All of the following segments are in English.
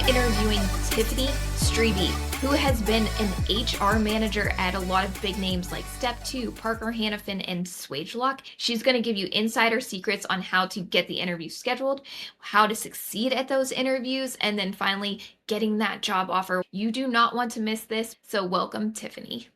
interviewing Tiffany Streby, who has been an HR manager at a lot of big names like Step 2, Parker Hannifin, and Swagelock. She's going to give you insider secrets on how to get the interview scheduled, how to succeed at those interviews, and then finally getting that job offer. You do not want to miss this, so welcome, Tiffany.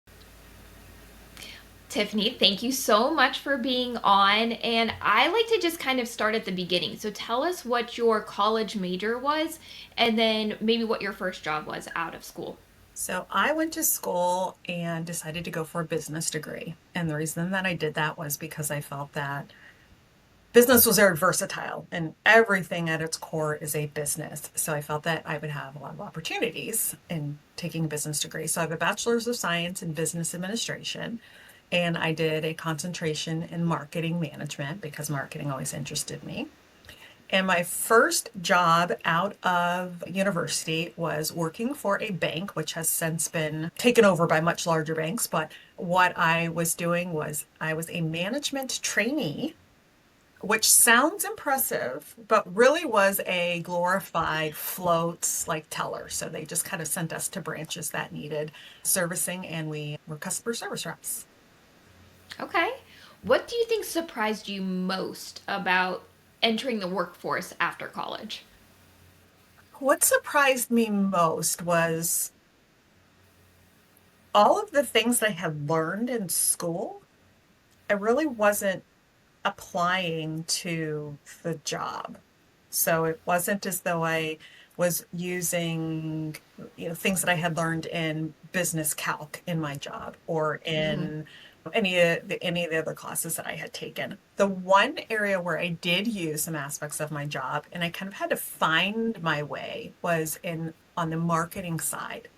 Tiffany, thank you so much for being on. And I like to just kind of start at the beginning. So tell us what your college major was, and then maybe what your first job was out of school. So I went to school and decided to go for a business degree. And the reason that I did that was because I felt that business was very versatile and everything at its core is a business. So I felt that I would have a lot of opportunities in taking a business degree. So I have a bachelor's of science in business administration, and I did a concentration in marketing management because marketing always interested me. And my first job out of university was working for a bank, which has since been taken over by much larger banks. But what I was doing was I was a management trainee, which sounds impressive, but really was a glorified floats like teller. So they just kind of sent us to branches that needed servicing, and we were customer service reps. Okay. What do you think surprised you most about entering the workforce after college? What surprised me most was all of the things that I had learned in school. I really wasn't applying to the job. So it wasn't as though I was using, things that I had learned in business calc in my job or Mhm. in any of the other classes that I had taken. The one area where I did use some aspects of my job and I kind of had to find my way was in on the marketing side.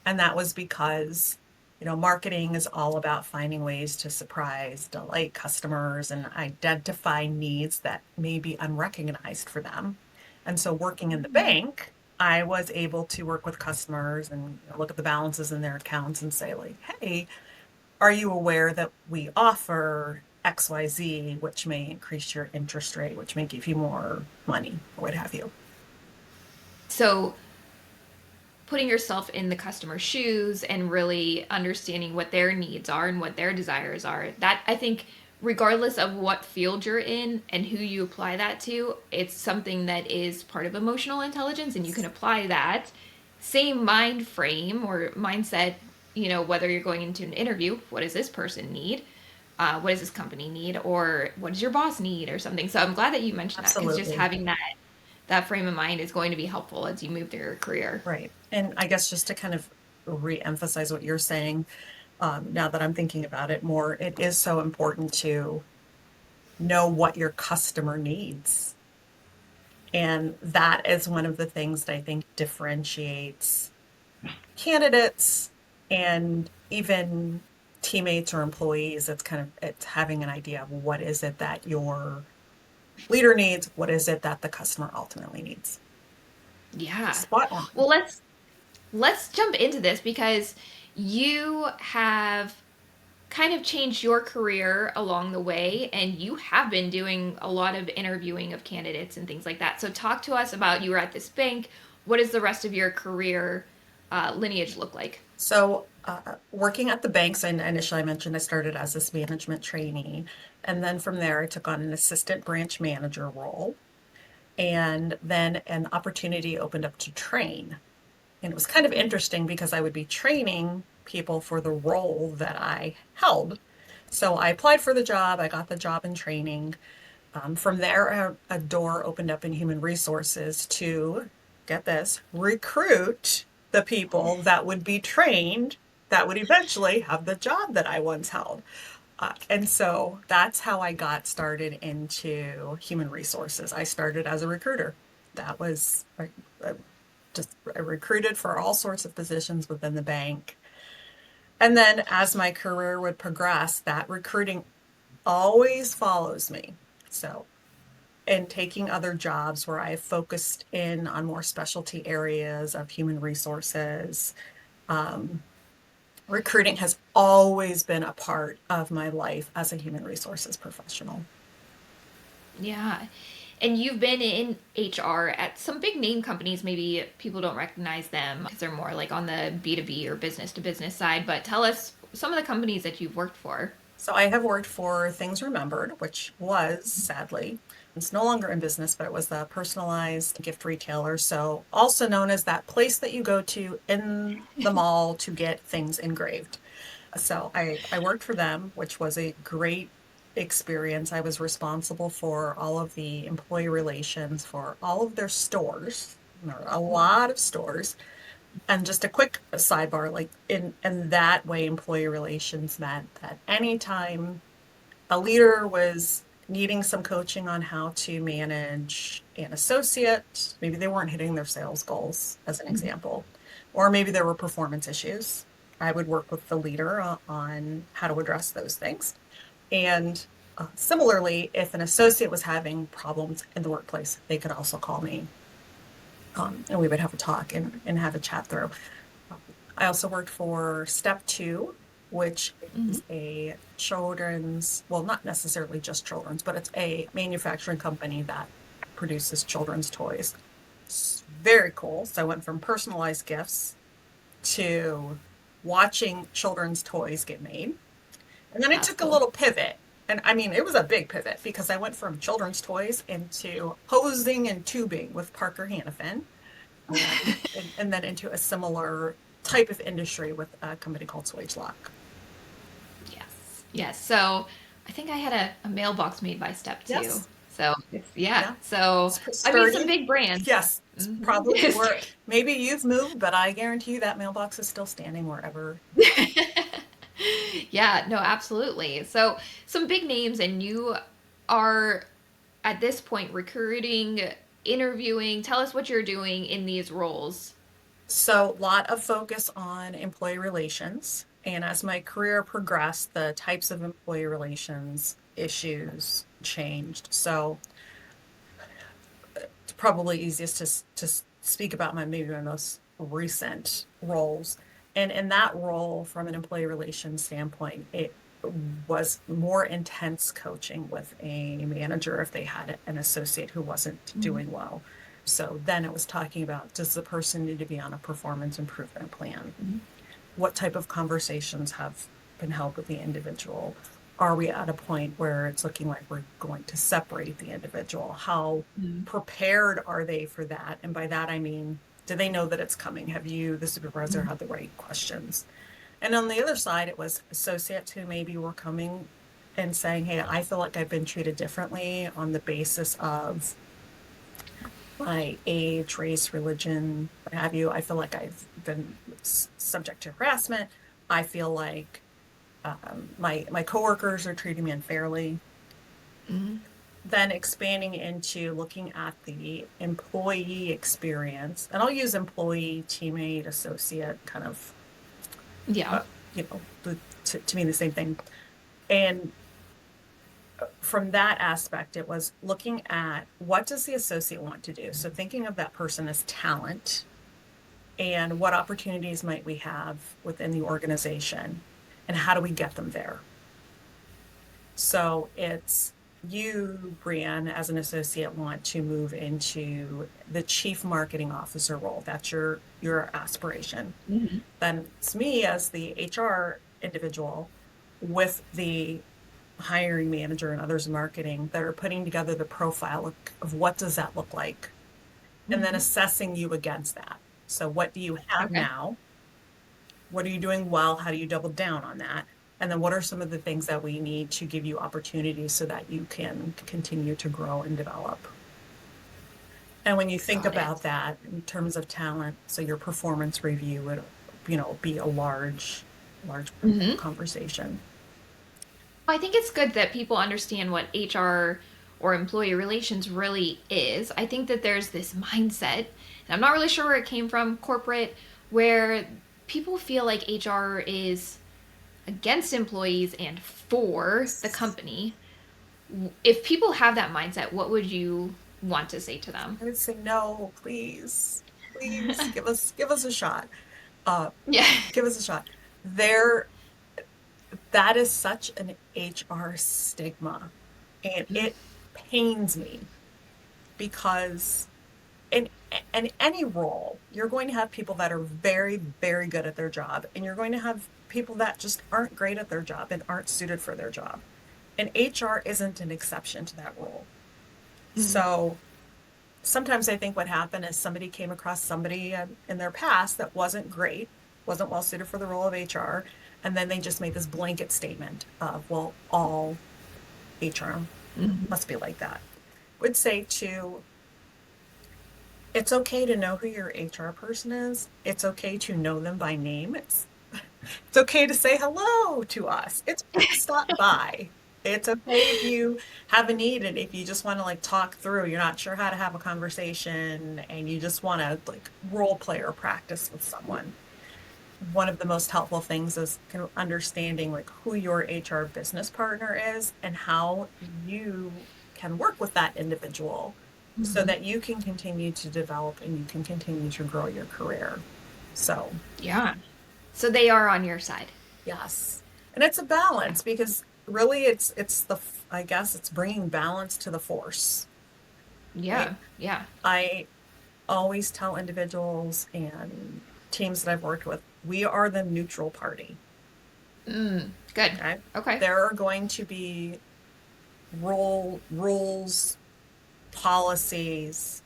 And that was because, marketing is all about finding ways to surprise, delight customers, and identify needs that may be unrecognized for them. And so, working in the bank, I was able to work with customers and look at the balances in their accounts and say, like, hey, are you aware that we offer XYZ, which may increase your interest rate, which may give you more money, or what have you? So, putting yourself in the customer's shoes and really understanding what their needs are and what their desires are, that I think, regardless of what field you're in and who you apply that to, it's something that is part of emotional intelligence, and you can apply that same mind frame or mindset, whether you're going into an interview. What does this person need? What does this company need? Or what does your boss need, or something? So I'm glad that you mentioned that, because just Absolutely. having that frame of mind is going to be helpful as you move through your career. Right. And I guess just to kind of re-emphasize what you're saying, now that I'm thinking about it more, it is so important to know what your customer needs. And that is one of the things that I think differentiates candidates and even teammates or employees. It's having an idea of what is it that your leader needs, what is it that the customer ultimately needs. Yeah. Spot on. Well, let's jump into this, because you have kind of changed your career along the way, and you have been doing a lot of interviewing of candidates and things like that. So talk to us about, you were at this bank. What does the rest of your career lineage look like? So, working at the banks, and initially I mentioned I started as this management trainee, and then from there I took on an assistant branch manager role, and then an opportunity opened up to train. And it was kind of interesting because I would be training people for the role that I held. So I applied for the job, I got the job in training. From there, a door opened up in human resources to, get this, recruit the people that would be trained that would eventually have the job that I once held. And so that's how I got started into human resources. I started as a recruiter. That was just I recruited for all sorts of positions within the bank. And then as my career would progress, that recruiting always follows me. So and taking other jobs where I focused in on more specialty areas of human resources. Um, Recruiting has always been a part of my life as a human resources professional. Yeah. And you've been in HR at some big name companies. Maybe people don't recognize them because they're more like on the B2B or business to business side. But tell us some of the companies that you've worked for. So I have worked for Things Remembered, which was sadly, it's no longer in business, but it was the personalized gift retailer. So also known as that place that you go to in the mall to get things engraved. So I worked for them, which was a great experience. I was responsible for all of the employee relations for all of their stores. There were a lot of stores. And just a quick sidebar, like in that way, employee relations meant that anytime a leader was needing some coaching on how to manage an associate, maybe they weren't hitting their sales goals, as an example, or maybe there were performance issues. I would work with the leader on how to address those things. And similarly, if an associate was having problems in the workplace, they could also call me, and we would have a talk and have a chat through. I also worked for Step Two, which Mm-hmm. is a children's, well, not necessarily just children's, but it's a manufacturing company that produces children's toys. It's very cool. So I went from personalized gifts to watching children's toys get made. And then I That's took a cool. little pivot. And I mean, it was a big pivot because I went from children's toys into hosing and tubing with Parker Hannifin, and then into a similar type of industry with a company called Swagelock. Yes. Yes. So I think I had a mailbox made by Step Two. Yes. So it's, yeah. Yeah. So I mean, some Sturdy. big brands. Yes. It's Hmm. probably where maybe you've moved, but I guarantee you that mailbox is still standing wherever. Yeah, no, absolutely. So some big names, and you are at this point recruiting, interviewing. Tell us what you're doing in these roles. So, a lot of focus on employee relations. And as my career progressed, the types of employee relations issues changed. So, it's probably easiest to speak about maybe my most recent roles. And in that role, from an employee relations standpoint, it was more intense coaching with a manager if they had an associate who wasn't Mhm. doing well. So then it was talking about, does the person need to be on a performance improvement plan? Mhm. What type of conversations have been held with the individual? Are we at a point where it's looking like we're going to separate the individual? How Mhm. prepared are they for that? And by that, I mean, do they know that it's coming? Have you, the supervisor, Mhm. had the right questions? And on the other side, it was associates who maybe were coming and saying, hey, I feel like I've been treated differently on the basis of my age, race, religion, what have you. I feel like I've been subject to harassment. I feel like my coworkers are treating me unfairly. Mhm. Then expanding into looking at the employee experience, and I'll use employee, teammate, associate, kind of, Yeah. uh, to mean the same thing. And from that aspect, it was looking at what does the associate want to do. So thinking of that person as talent and what opportunities might we have within the organization and how do we get them there. So it's you, Brienne, as an associate, want to move into the chief marketing officer role. That's your aspiration. Mhm. Then it's me as the HR individual with the hiring manager and others in marketing that are putting together the profile of what does that look like, and then Mhm. assessing you against that. So what do you have Okay. now? What are you doing well? How do you double down on that? And then what are some of the things that we need to give you opportunities so that you can continue to grow and develop? And when you think Got it. about that in terms of talent, so your performance review would, be a large Mhm. conversation. I think it's good that people understand what HR or employee relations really is. I think that there's this mindset, and I'm not really sure where it came from, corporate, where people feel like HR is against employees and for the company. If people have that mindset, what would you want to say to them? I would say, no, please give us a shot. Uh, Yeah. give us a shot. There, that is such an HR stigma, and it pains me because in any role, you're going to have people that are very, very good at their job, and you're going to have people that just aren't great at their job and aren't suited for their job. And HR isn't an exception to that rule. Mhm. So sometimes I think what happened is somebody came across somebody in their past that wasn't great, wasn't well suited for the role of HR, and then they just made this blanket statement of, well, all HR Mhm. must be like that. Would say to it's okay to know who your HR person is. It's okay to know them by name. It's okay to say hello to us. It's okay to stop by. It's okay if you have a need and if you just want to like talk through, you're not sure how to have a conversation and you just want to like role play or practice with someone. One of the most helpful things is kind of understanding like who your HR business partner is and how you can work with that individual so Mhm. that you can continue to develop and you can continue to grow your career. So, Yeah. So they are on your side. yes. And it's a balance because really it's the I guess it's bringing balance to the force, right? Yeah. Yeah. I always tell individuals and teams that I've worked with, we are the neutral party. Good. Okay. Okay. There are going to be rules, policies.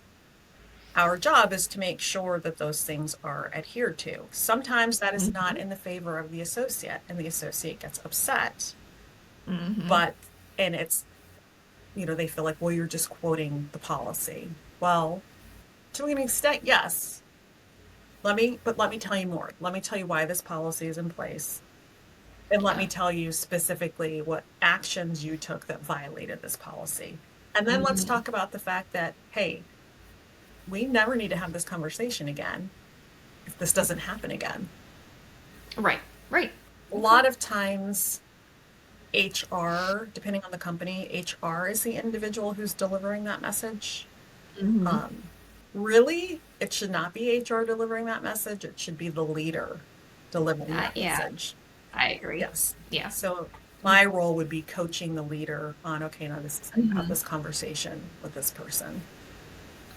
Our job is to make sure that those things are adhered to. Sometimes that is not Mhm. in the favor of the associate, and the associate gets upset. Mhm. But, and it's, they feel like, well, you're just quoting the policy. Well, to an extent, yes. But let me tell you more. Let me tell you why this policy is in place. And let me Yeah. tell you specifically what actions you took that violated this policy. And then let's Mhm. talk about the fact that, hey, we never need to have this conversation again if this doesn't happen again. Right. Right. A Okay. lot of times, HR, depending on the company, HR is the individual who's delivering that message. Mhm. Um, Really, it should not be HR delivering that message. It should be the leader delivering that Yeah. message. I agree. Yes. Yeah. So my role would be coaching the leader on, okay, now this is how you have Mhm. this conversation with this person.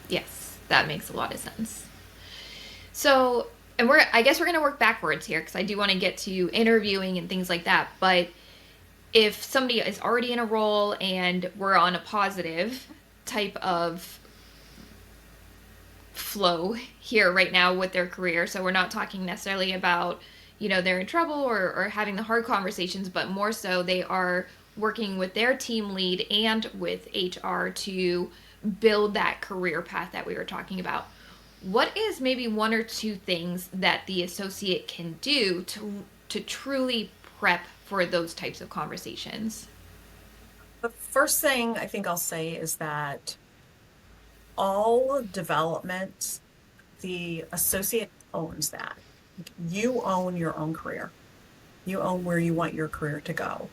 Yes. That makes a lot of sense. So, and I guess we're going to work backwards here because I do want to get to interviewing and things like that. But if somebody is already in a role and we're on a positive type of flow here right now with their career, so we're not talking necessarily about, they're in trouble or having the hard conversations, but more so they are working with their team lead and with HR to build that career path that we were talking about. What is maybe one or two things that the associate can do to truly prep for those types of conversations? The first thing I think I'll say is that all development, the associate owns that. You own your own career. You own where you want your career to go.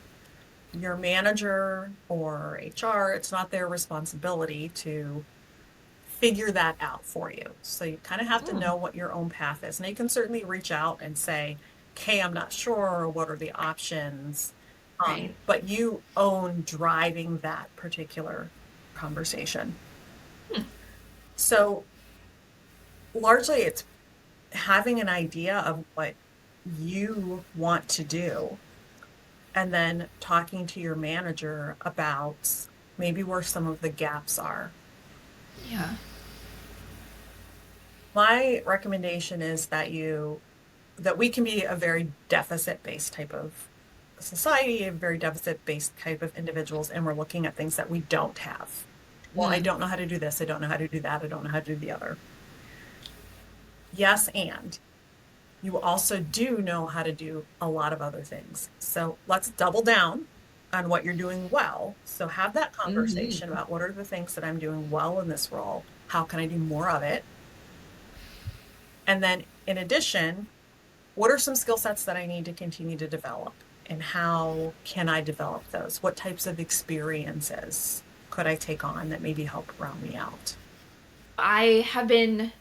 Your manager or HR, it's not their responsibility to figure that out for you. So you kind of have to Mm, know what your own path is. Now you can certainly reach out and say, okay, I'm not sure, what are the options? right. But you own driving that particular conversation. Hmm. So largely it's having an idea of what you want to do and then talking to your manager about maybe where some of the gaps are. Yeah. My recommendation is that we can be a very deficit-based type of society, a very deficit-based type of individuals, and we're looking at things that we don't have. Well, I Mm, don't know how to do this, I don't know how to do that, I don't know how to do the other. Yes, and you also do know how to do a lot of other things. So let's double down on what you're doing well. So have that conversation mhm. about what are the things that I'm doing well in this role? How can I do more of it? And then in addition, what are some skill sets that I need to continue to develop? And how can I develop those? What types of experiences could I take on that maybe help round me out? I have been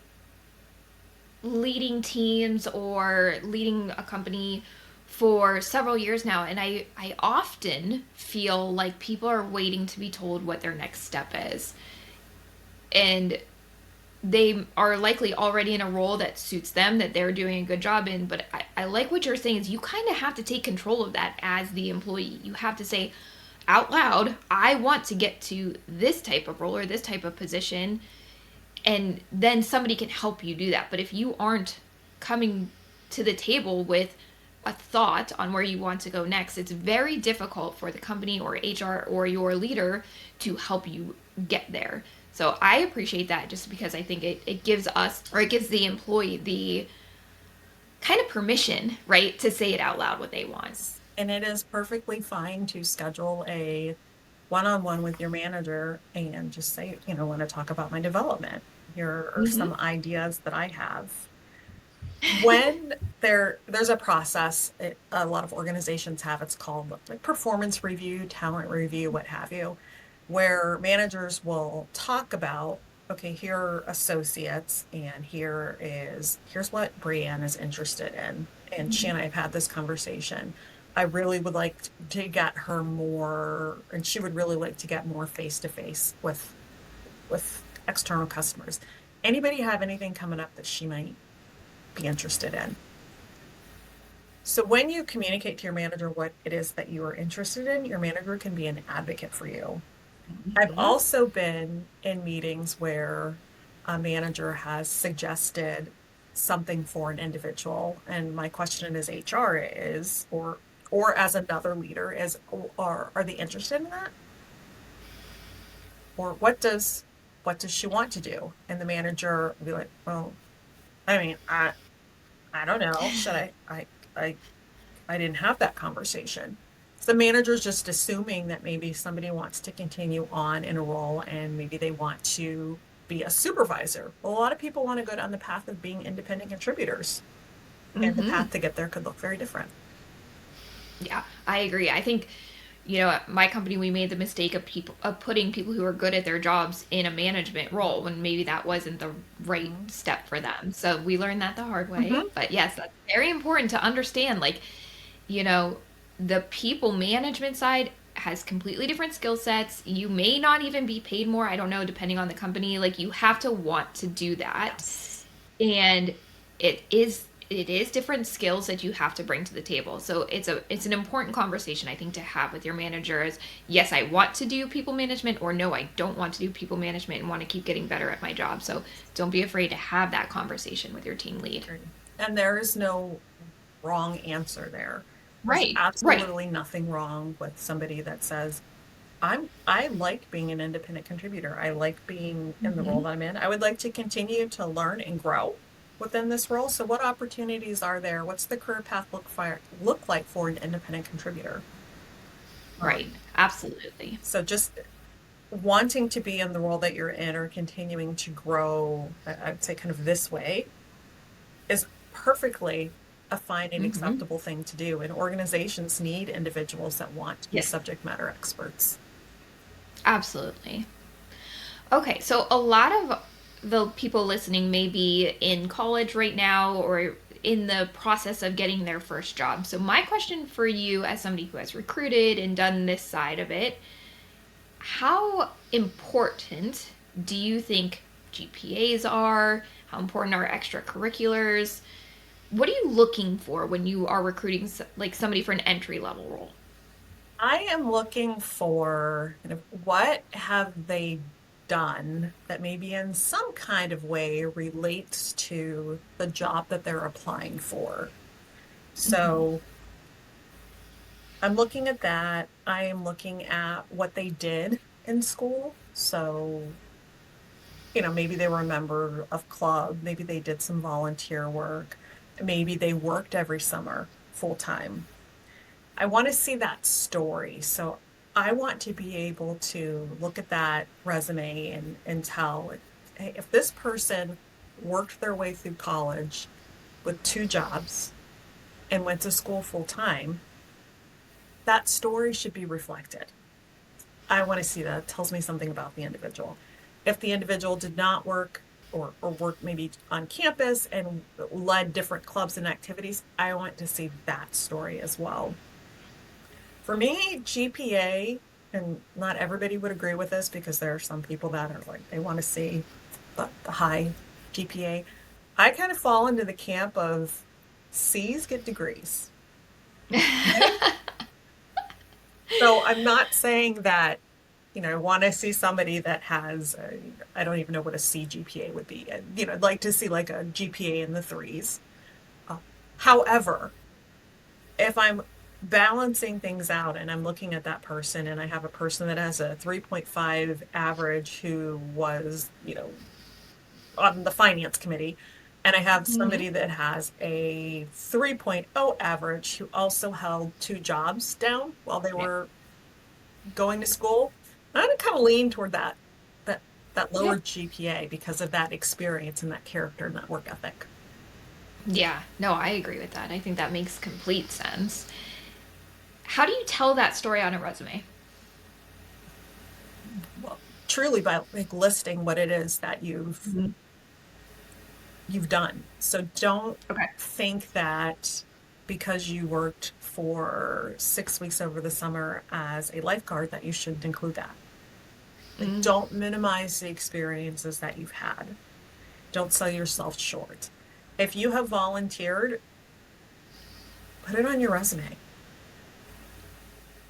leading teams or leading a company for several years now, and I often feel like people are waiting to be told what their next step is. and they are likely already in a role that suits them, that they're doing a good job in. But I like what you're saying is you kind of have to take control of that as the employee. You have to say out loud, I want to get to this type of role or this type of position, and then somebody can help you do that. But if you aren't coming to the table with a thought on where you want to go next, it's very difficult for the company or HR or your leader to help you get there. So I appreciate that, just because I think it gives us, or it gives the employee the kind of permission, right, to say it out loud what they want. And it is perfectly fine to schedule a one-on-one with your manager and just say, want to talk about my development. Here are Mm-hmm. some ideas that I have. When there's a process, a lot of organizations have, it's called like performance review, talent review, what have you, where managers will talk about, okay, here are associates, and here's what Brianne is interested in. And she and I have had this conversation. I really would like to get her more, and she would really like to get more face to face with external customers. Anybody have anything coming up that she might be interested in? So when you communicate to your manager what it is that you are interested in, your manager can be an advocate for you. I've Mm-hmm. also been in meetings where a manager has suggested something for an individual, and my question as HR is, or as another leader is, are they interested in that? Or what does she want to do? And the manager will be like, well, I mean, I don't know. Should I I didn't have that conversation. So the manager's just assuming that maybe somebody wants to continue on in a role and maybe they want to be a supervisor. Well, a lot of people want to go down the path of being independent contributors, and the Mm-hmm. path to get there could look very different. Yeah, I agree. I think, at my company, we made the mistake of putting people who are good at their jobs in a management role when maybe that wasn't the right Mhm. step for them. So we learned that the hard way. Mhm. But yes, that's very important to understand. Like, you know, the people management side has completely different skill sets. You may not even be paid more. I don't know, depending on the company. Like, you have to want to do that, Yes. and it is different skills that you have to bring to the table. So it's an important conversation, I think, to have with your manager is, yes, I want to do people management, or no, I don't want to do people management and want to keep getting better at my job. So don't be afraid to have that conversation with your team lead. And there is no wrong answer there. There's Right, right. absolutely nothing wrong with somebody that says, I like being an independent contributor. I like being in the role Hmm. that I'm in. I would like to continue to learn and grow within this role. So what opportunities are there? What's the career path look like for an independent contributor? Right, Um, absolutely. so just wanting to be in the role that you're in or continuing to grow, I'd say kind of this way, is perfectly a fine and Hmm. acceptable thing to do. And organizations need individuals that want to be Yes, subject matter experts. absolutely. Okay, so a lot of the people listening may be in college right now or in the process of getting their first job. So, my question for you, as somebody who has recruited and done this side of it, how important do you think GPAs are? How important are extracurriculars? What are you looking for when you are recruiting like somebody for an entry level role? I am looking for kind of what have they done that maybe in some kind of way relates to the job that they're applying for. Hmm. So I'm looking at that. I am looking at what they did in school. So, maybe they were a member of club, maybe they did some volunteer work, maybe they worked every summer full time. I want to see that story. So I want to be able to look at that resume and tell, hey, if this person worked their way through college with two jobs and went to school full time, that story should be reflected. I want to see that. It tells me something about the individual. If the individual did not work or work maybe on campus and led different clubs and activities, I want to see that story as well. For me, GPA and not everybody would agree with this because there are some people that are like, they want to see the high GPA. I kind of fall into the camp of C's get degrees. Okay. So I'm not saying that, I want to see somebody that has, I don't even know what a C GPA would be. And, I'd like to see like a GPA in the threes. Uh, However, if I'm balancing things out and I'm looking at that person and I have a person that has a 3.5 average who was, on the finance committee, and I have Mhm. somebody that has a 3.0 average who also held two jobs down while they Yeah. were going to school, I'm gonna kind of lean toward that that Yeah. lower GPA because of that experience and that character and that work ethic. Yeah. No, I agree with that. I think that makes complete sense. How do you tell that story on a resume? Well, truly by like listing what it is that Mhm. you've done. So don't Okay. think that because you worked for 6 weeks over the summer as a lifeguard that you shouldn't include that. Like, Mm. don't minimize the experiences that you've had. Don't sell yourself short. If you have volunteered, put it on your resume.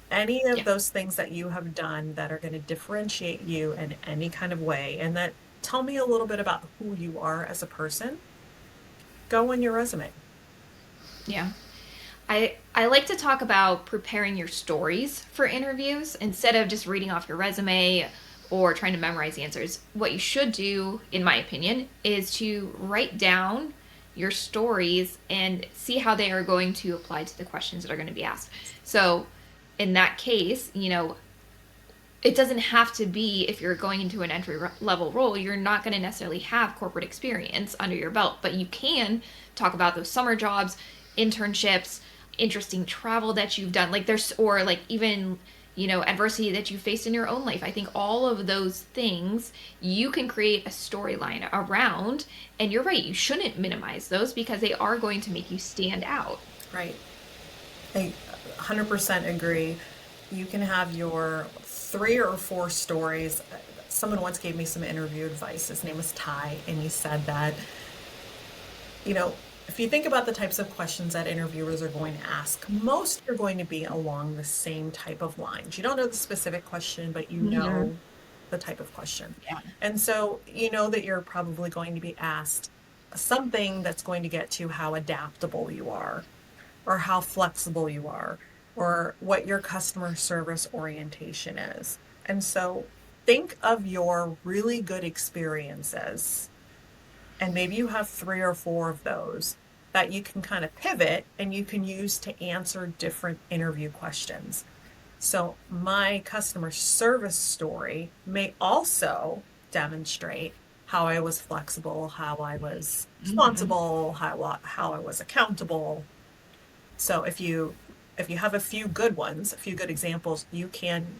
Any of Yeah. those things that you have done that are going to differentiate you in any kind of way, and that tell me a little bit about who you are as a person, go on your resume. Yeah. I like to talk about preparing your stories for interviews instead of just reading off your resume or trying to memorize answers. What you should do, in my opinion, is to write down your stories and see how they are going to apply to the questions that are going to be asked. So, in that case, it doesn't have to be if you're going into an entry level role, you're not going to necessarily have corporate experience under your belt, but you can talk about those summer jobs, internships, interesting travel that you've done, like there's, or like even, adversity that you faced in your own life. I think all of those things you can create a storyline around. And you're right, you shouldn't minimize those because they are going to make you stand out. Right. I 100% agree. You can have your 3 or 4 stories. Someone once gave me some interview advice. His name was Ty, and he said that, you know, if you think about the types of questions that interviewers are going to ask, most are going to be along the same type of lines. You don't know the specific question, but you Mm-hmm. know the type of question. Yeah. And so you know that you're probably going to be asked something that's going to get to how adaptable you are, or how flexible you are, or what your customer service orientation is. And so think of your really good experiences, and maybe you have 3 or 4 of those that you can kind of pivot and you can use to answer different interview questions. So my customer service story may also demonstrate how I was flexible, how I was Mm-hmm. responsible, how I was accountable. So if you have a few good ones, a few good examples, you can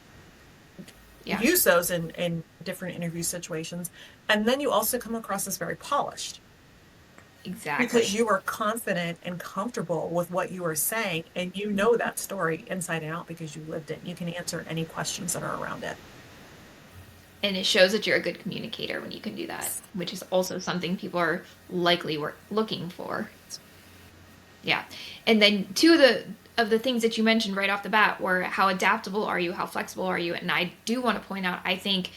Yeah. use those in different interview situations. And then you also come across as very polished because Exactly. you are confident and comfortable with what you are saying, and you know that story inside and out because you lived it. You can answer any questions that are around it. And it shows that you're a good communicator when you can do that, which is also something people are likely looking for. Yeah. And then two of the things that you mentioned right off the bat were how adaptable are you, how flexible are you? And I do want to point out, I think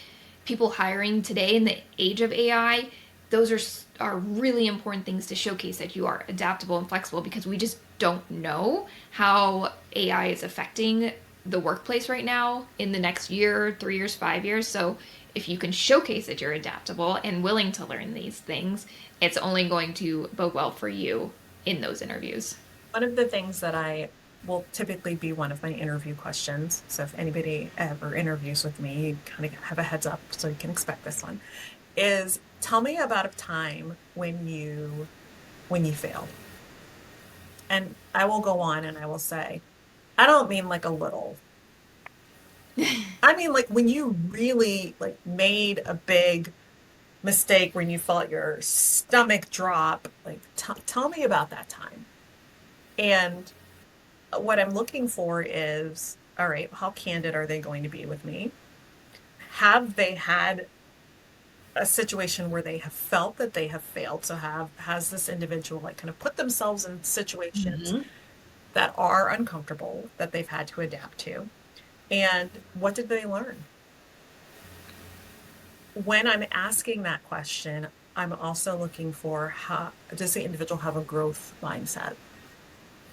people hiring today in the age of AI, those are really important things to showcase that you are adaptable and flexible because we just don't know how AI is affecting the workplace right now in the next year, 3 years, 5 years. So if you can showcase that you're adaptable and willing to learn these things, it's only going to bode well for you in those interviews. One of the things that I will typically be one of my interview questions. So if anybody ever interviews with me, you kind of have a heads up so you can expect this one, is tell me about a time when you failed. And I will go on and I will say, I don't mean like a little. I mean like when you really like made a big mistake, when you felt your stomach drop, like tell me about that time. And what I'm looking for is all right, how candid are they going to be with me? Have they had a situation where they have felt that they have failed? So has this individual like kind of put themselves in situations Hmm. that are uncomfortable that they've had to adapt to? And what did they learn? When I'm asking that question, I'm also looking for how does the individual have a growth mindset?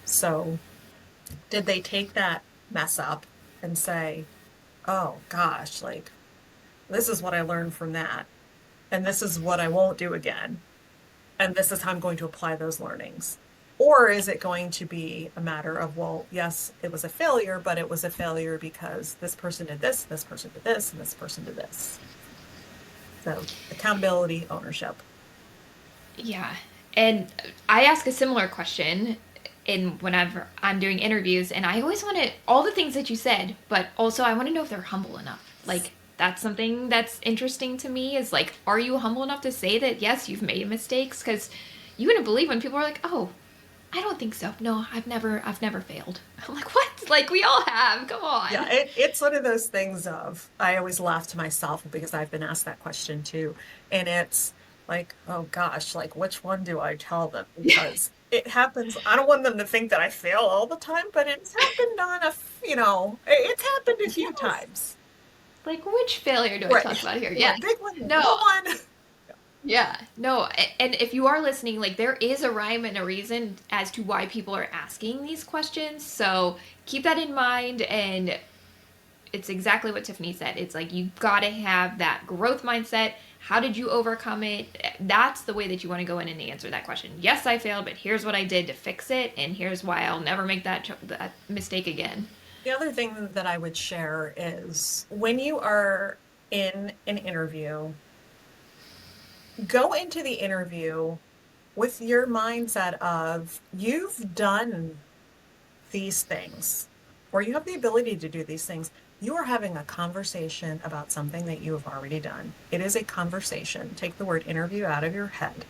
So did they take that mess up and say, oh gosh, like this is what I learned from that, and this is what I won't do again, and this is how I'm going to apply those learnings? Or is it going to be a matter of, well, yes, it was a failure, but it was a failure because this person did this, and this person did this. So accountability, ownership. Yeah. And I ask a similar question in whenever I'm doing interviews, and I always want to all the things that you said, but also I want to know if they're humble enough. Like that's something that's interesting to me is like, are you humble enough to say that yes, you've made mistakes? Because you wouldn't believe when people are like, oh, I don't think so. No, I've never failed. I'm like, what? Like we all have. Come Yeah, on. it's one of those things of I always laugh to myself because I've been asked that question too. And it's like, oh gosh, like which one do I tell them? Because it happens. I don't want them to think that I fail all the time, but it's happened it's happened a few Yes. times. Like which failure do I talk Right. about here? Right. Yes. Big one, No. little one. Yeah, no, and if you are listening, like there is a rhyme and a reason as to why people are asking these questions. So keep that in mind. And it's exactly what Tiffany said. It's like you got to have that growth mindset. How did you overcome it? That's the way that you want to go in and answer that question. Yes, I failed, but here's what I did to fix it, and here's why I'll never make that mistake again. The other thing that I would share is when you are in an interview, go into the interview with your mindset of you've done these things, or you have the ability to do these things. You are having a conversation about something that you have already done. It is a conversation. Take the word interview out of your head.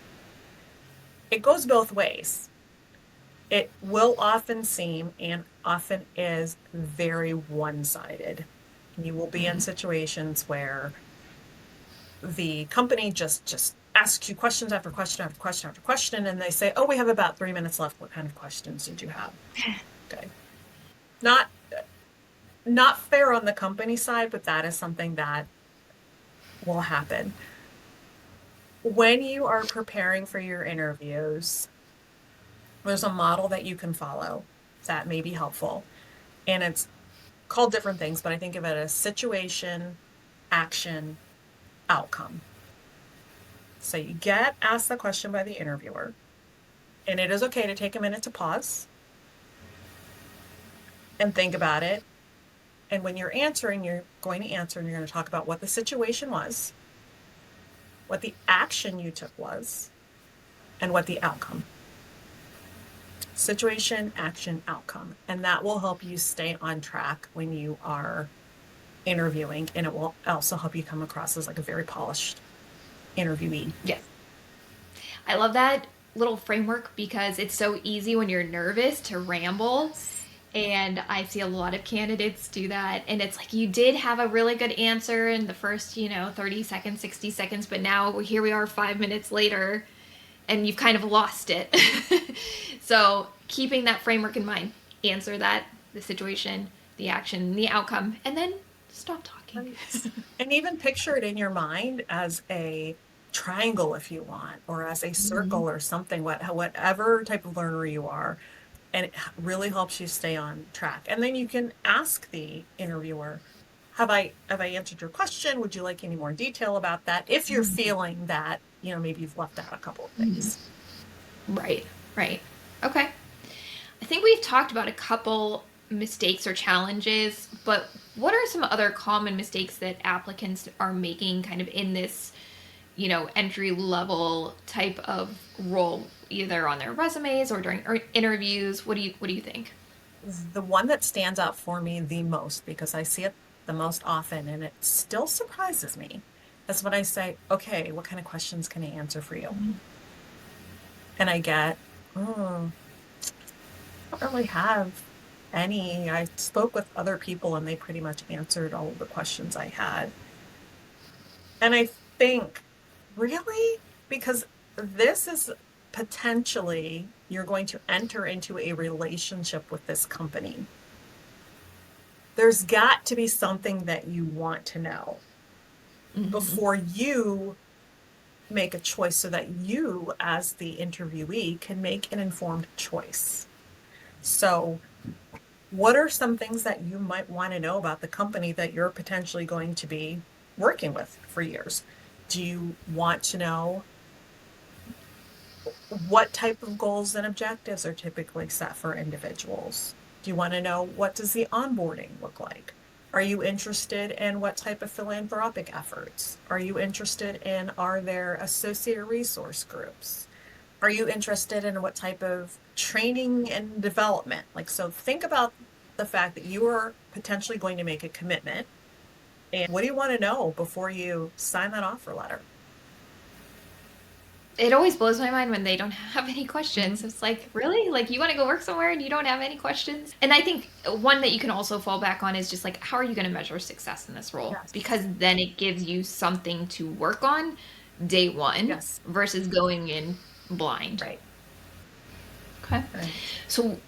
It goes both ways. It will often seem and often is very one sided. You will be in situations where the company just asks you questions after question after question after question, and they say, oh, we have about 3 minutes left. What kind of questions did you have? Okay. Not not fair on the company side, but that is something that will happen. When you are preparing for your interviews, there's a model that you can follow that may be helpful. And it's called different things, but I think of it as situation, action, outcome. So you get asked the question by the interviewer, and it is okay to take a minute to pause and think about it. And when you're answering, you're going to answer and you're going to talk about what the situation was, what the action you took was, and what the outcome. Situation, action, outcome. And that will help you stay on track when you are interviewing. And it will also help you come across as like a very polished interviewee. Yes. I love that little framework because it's so easy when you're nervous to ramble. And I see a lot of candidates do that. And it's like you did have a really good answer in the first, 30 seconds, 60 seconds, but now here we are 5 minutes later and you've kind of lost it. So keeping that framework in mind, answer that, the situation, the action, the outcome, and then stop talking. Right. And even picture it in your mind as a triangle if you want, or as a Mhm. circle or something, whatever type of learner you are. And it really helps you stay on track. And then you can ask the interviewer, have I answered your question? Would you like any more detail about that? If you're feeling that, maybe you've left out a couple of things. Right, right. Okay. I think we've talked about a couple mistakes or challenges, but what are some other common mistakes that applicants are making kind of in this, entry level type of role, either on their resumes or during interviews? What do you think? The one that stands out for me the most, because I see it the most often and it still surprises me, is when I say, okay, what kind of questions can I answer for you? And I get, oh, I don't really have. any. I spoke with other people and they pretty much answered all of the questions I had. And I think, really? Because this is potentially you're going to enter into a relationship with this company. There's got to be something that you want to know Hmm. before you make a choice so that you, as the interviewee, can make an informed choice. So, what are some things that you might want to know about the company that you're potentially going to be working with for years? Do you want to know what type of goals and objectives are typically set for individuals? Do you want to know what does the onboarding look like? Are you interested in what type of philanthropic efforts? Are you interested in are there associate resource groups? Are you interested in what type of training and development? Like, so think about the fact that you are potentially going to make a commitment. And what do you want to know before you sign that offer letter? It always blows my mind when they don't have any questions. Mhm. It's like, really? Like, you want to go work somewhere and you don't have any questions? And I think one that you can also fall back on is just like, how are you going to measure success in this role? Yes. Because then it gives you something to work on day one Yes. versus going in blind. Right. Okay. Right. So,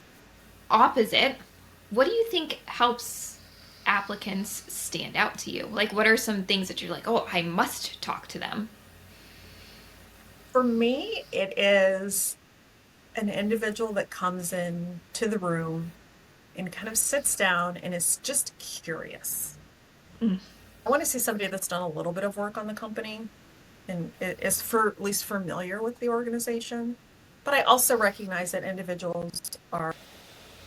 opposite, what do you think helps applicants stand out to you? Like, what are some things that you're like, oh, I must talk to them? For me, it is an individual that comes in to the room and kind of sits down and is just curious. Mm. I want to see somebody that's done a little bit of work on the company and is for at least familiar with the organization. But I also recognize that individuals are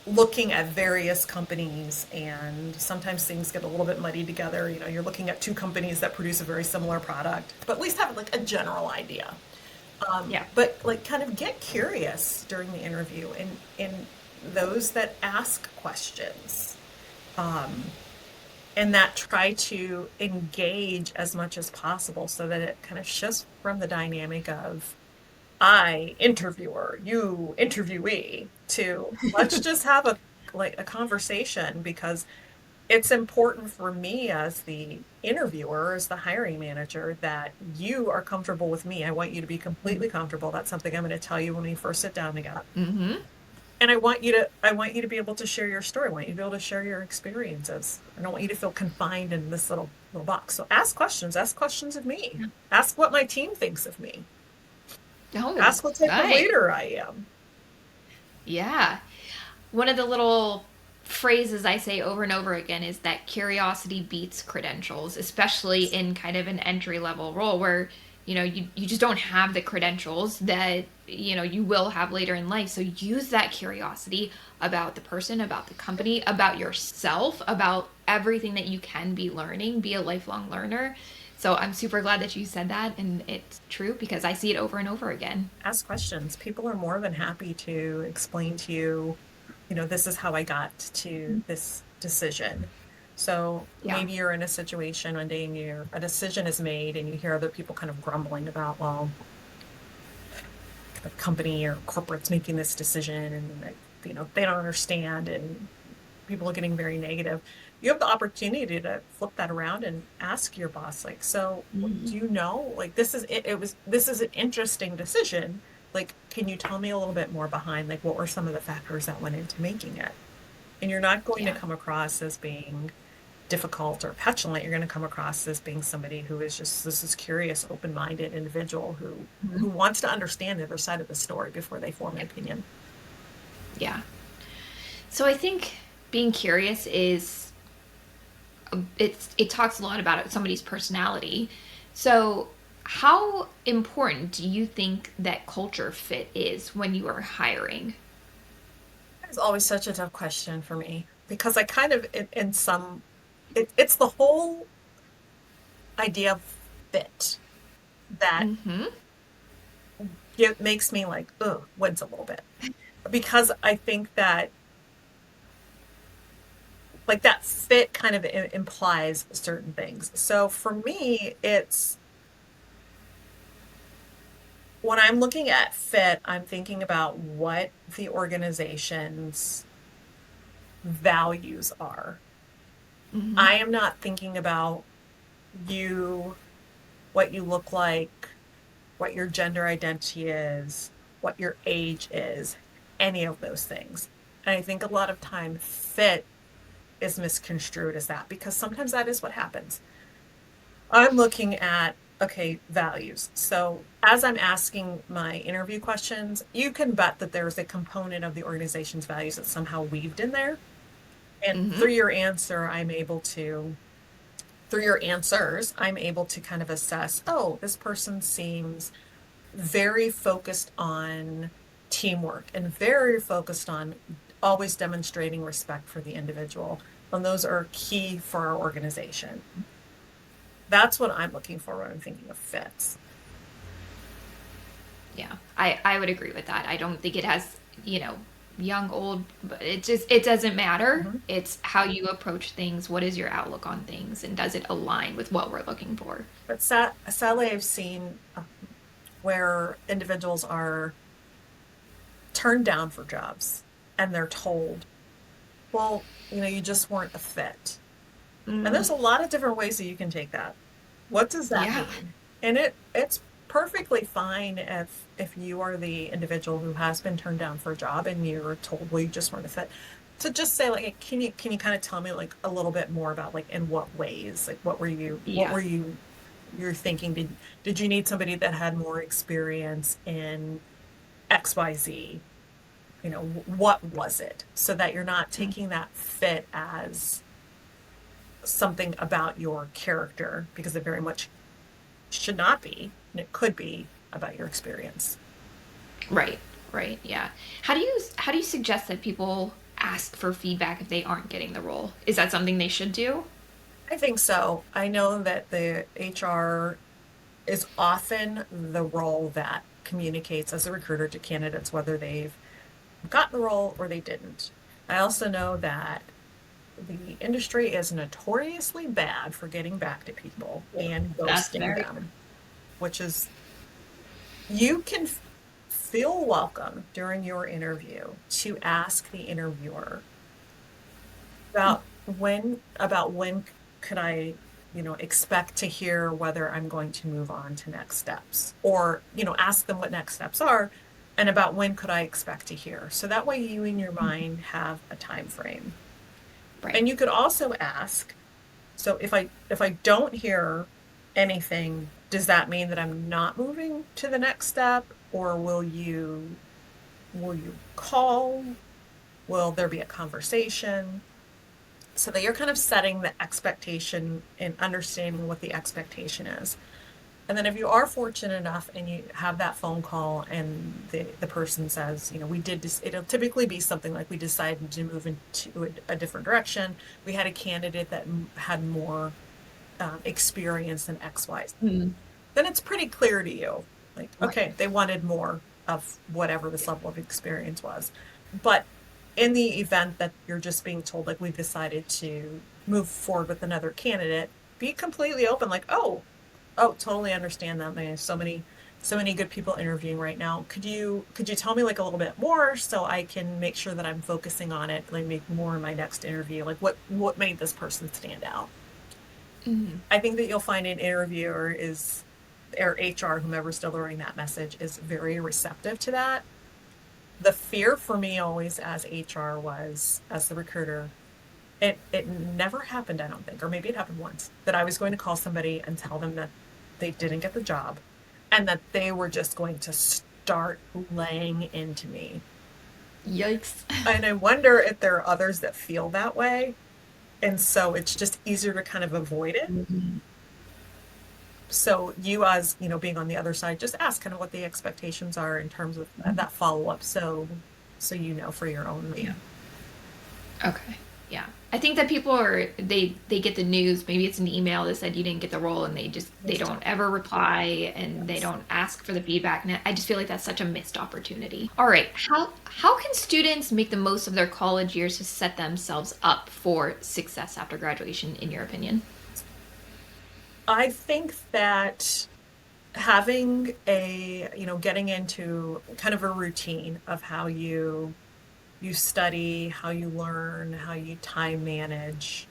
looking at various companies and sometimes things get a little bit muddied together. You know, you're looking at two companies that produce a very similar product, but at least have like a general idea. Yeah. But like kind of get curious during the interview and those that ask questions and that try to engage as much as possible so that it kind of shifts from the dynamic of I interviewer, you interviewee to let's just have a like a conversation because it's important for me as the interviewer, as the hiring manager, that you are comfortable with me. I want you to be completely comfortable. That's something I'm going to tell you when we first sit down together. Mm-hmm. And I want you to be able to share your story. I want you to be able to share your experiences. I don't want you to feel confined in this little box. So ask questions of me. Ask what my team thinks of me. Oh, Ask what type of nice. leader I am. Yeah. One of the little phrases I say over and over again is that curiosity beats credentials, especially in kind of an entry level role where, you just don't have the credentials that, you will have later in life. So use that curiosity about the person, about the company, about yourself, about everything that you can be learning, be a lifelong learner. So I'm super glad that you said that, and it's true because I see it over and over again. Ask questions. People are more than happy to explain to you, you know, this is how I got to this decision. So Yeah. maybe you're in a situation one day and a decision is made and you hear other people kind of grumbling about, well, the company or corporate's making this decision and like, you know, they don't understand and people are getting very negative. You have the opportunity to flip that around and ask your boss, like, so Mhm. do you know, like, this is an interesting decision. Like, can you tell me a little bit more behind, like, what were some of the factors that went into making it? And you're not going to Yeah. come across as being difficult or petulant. You're going to come across as being somebody who is just this is curious, open-minded individual Mhm. who wants to understand the other side of the story before they form an Yeah. opinion. Yeah. So I think being curious is it talks a lot about somebody's personality. So how important do you think that culture fit is when you are hiring? It's always such a tough question for me because I kind of, in some, it's the whole idea of fit that Mhm. it makes me like, ugh, wince a little bit. Because I think that, like, that fit kind of implies certain things. So for me, it's when I'm looking at fit, I'm thinking about what the organization's values are. Hmm. I am not thinking about you, what you look like, what your gender identity is, what your age is, any of those things. And I think a lot of time fit is misconstrued as that because sometimes that is what happens. I'm looking at, okay, values. So as I'm asking my interview questions, you can bet that there's a component of the organization's values that's somehow weaved in there. And Hmm. through your answers, I'm able to kind of assess, oh, this person seems very focused on teamwork and very focused on always demonstrating respect for the individual. And those are key for our organization. That's what I'm looking for when I'm thinking of fits. Yeah, I would agree with that. I don't think it has, young, old, but it doesn't matter. Mhm. It's how you approach things. What is your outlook on things, and does it align with what we're looking for? But sadly, I've seen where individuals are turned down for jobs and they're told, well, you just weren't a fit. And Mm, there's a lot of different ways that you can take that. What does that yeah. mean? And it's perfectly fine if you are the individual who has been turned down for a job and you're told, well, you just weren't a fit. To just say like, can you kind of tell me like a little bit more about like in what ways? Like what Yeah. were you're thinking? Did you need somebody that had more experience in XYZ? What was it? So that you're not Mm, taking that fit as something about your character because it very much should not be, and it could be about your experience. right. Right. Yeah. How do you suggest that people ask for feedback if they aren't getting the role? Is that something they should do? I think so. I know that the HR is often the role that communicates as a recruiter to candidates whether they've gotten the role or they didn't. I also know that the industry is notoriously bad for getting back to people and That's ghosting very them, which is you can feel welcome during your interview to ask the interviewer about when could I, expect to hear whether I'm going to move on to next steps or, ask them what next steps are and about when could I expect to hear. So that way you in your mind have a time frame. right. And you could also ask, so if I don't hear anything, does that mean that I'm not moving to the next step or will you call? Will there be a conversation? So that you're kind of setting the expectation and understanding what the expectation is. And then if you are fortunate enough and you have that phone call and the person says, we did this, it'll typically be something like we decided to move into a different direction. We had a candidate that had more experience than XY. Mm, Then it's pretty clear to you, like, right. okay, they wanted more of whatever this level of experience was. But in the event that you're just being told, like, we've decided to move forward with another candidate, be completely open, like, oh, totally understand that. There's so many good people interviewing right now. Could you tell me like a little bit more so I can make sure that I'm focusing on it, like make more in my next interview? Like what made this person stand out? Mm, I think that you'll find an interviewer is or HR, whomever's delivering that message, is very receptive to that. The fear for me always as HR was as the recruiter, it never happened, I don't think, or maybe it happened once, that I was going to call somebody and tell them that they didn't get the job and that they were just going to start laying into me. yikes. And I wonder if there are others that feel that way. And so it's just easier to kind of avoid it. Mhm. So you as, being on the other side, just ask kind of what the expectations are in terms of that follow-up. So for your own. Yeah. Okay. Yeah. I think that people are they get the news, maybe it's an email that said you didn't get the role and they Just don't don't. ever reply and they Yes. don't ask for the feedback. And I just feel like that's such a missed opportunity. All right. How can students make the most of their college years to set themselves up for success after graduation in your opinion? I think that having getting into kind of a routine of how you you study, how you learn, how you time manage,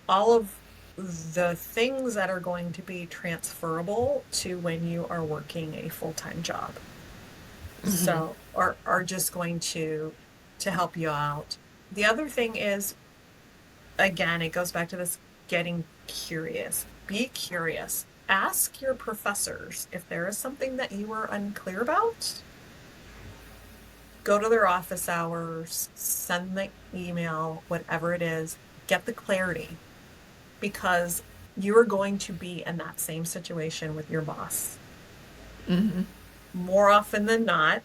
all of the things that are going to be transferable to when you are working a full-time job. Mm-hmm. So are just going to help you out. The other thing is, again, it goes back to this getting curious. Be curious. Ask your professors if there is something that you are unclear about. Go to their office hours, send the email, whatever it is, get the clarity because you are going to be in that same situation with your boss. Mm-hmm. More often than not,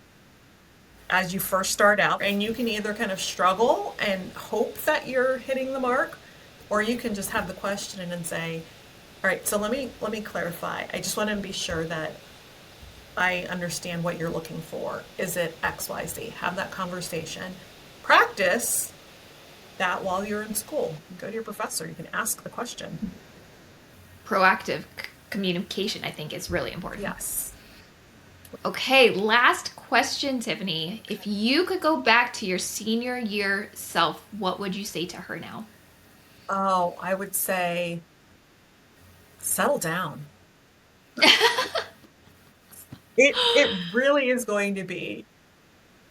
as you first start out, and you can either kind of struggle and hope that you're hitting the mark, or you can just have the question and say, all right, so let me clarify. I just want to be sure that I understand what you're looking for. Is it XYZ? Have that conversation. Practice that while you're in school. Go to your professor. You can ask the question. Proactive communication, I think, is really important. Yes. Okay, last question, Tiffany. If you could go back to your senior year self, what would you say to her now? Oh, I would say settle down. It really is going to be,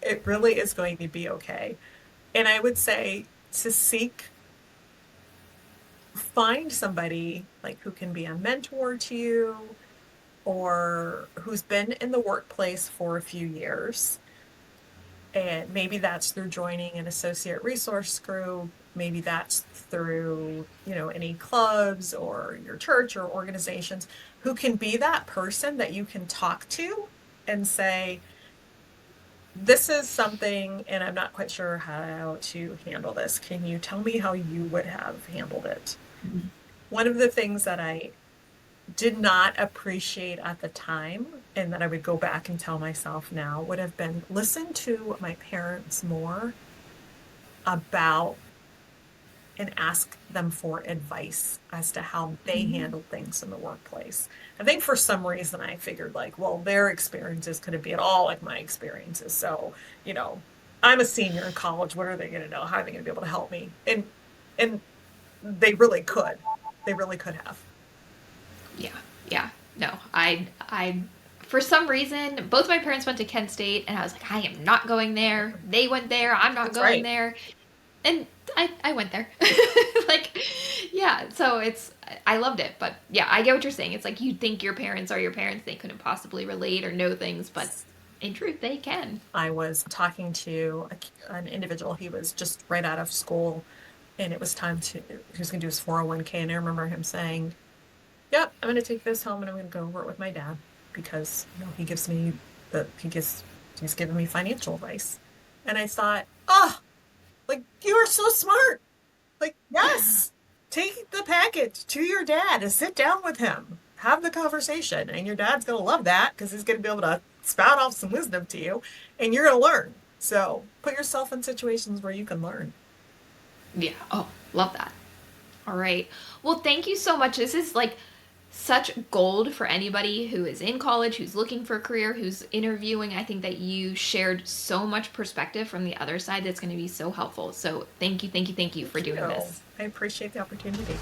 it really is going to be okay. And I would say to find somebody like who can be a mentor to you or who's been in the workplace for a few years. And maybe that's through joining an associate resource group. Maybe that's through, any clubs or your church or organizations who can be that person that you can talk to and say, this is something, and I'm not quite sure how to handle this. Can you tell me how you would have handled it? One of the things that I did not appreciate at the time, and that I would go back and tell myself now, would have been listen to my parents more about and ask them for advice as to how they Mhm. handle things in the workplace. I think for some reason I figured like, well, their experiences couldn't be at all like my experiences. So, I'm a senior in college. What are they going to know? How are they going to be able to help me? And they really could. They really could have. Yeah, yeah. No, for some reason, both my parents went to Kent State, and I was like, I am not going there. They went there. I'm not That's going right. there. And I went there. Like, yeah, so I loved it. But yeah, I get what you're saying. It's like you think your parents are your parents. They couldn't possibly relate or know things, but in truth, they can. I was talking to an individual. He was just right out of school and it was he was going to do his 401k. And I remember him saying, yep, I'm going to take this home and I'm going to go over it with my dad because, he gives me he's giving me financial advice. And I thought, oh, like you are so smart. Like, yes, take the package to your dad and sit down with him, have the conversation. And your dad's going to love that because he's going to be able to spout off some wisdom to you and you're going to learn. So put yourself in situations where you can learn. Yeah. Oh, love that. All right. Well, thank you so much. This is like such gold for anybody who is in college, who's looking for a career, who's interviewing. I think that you shared so much perspective from the other side that's going to be so helpful. So thank you, thank you, thank you for Thank doing you. this. I appreciate the opportunity.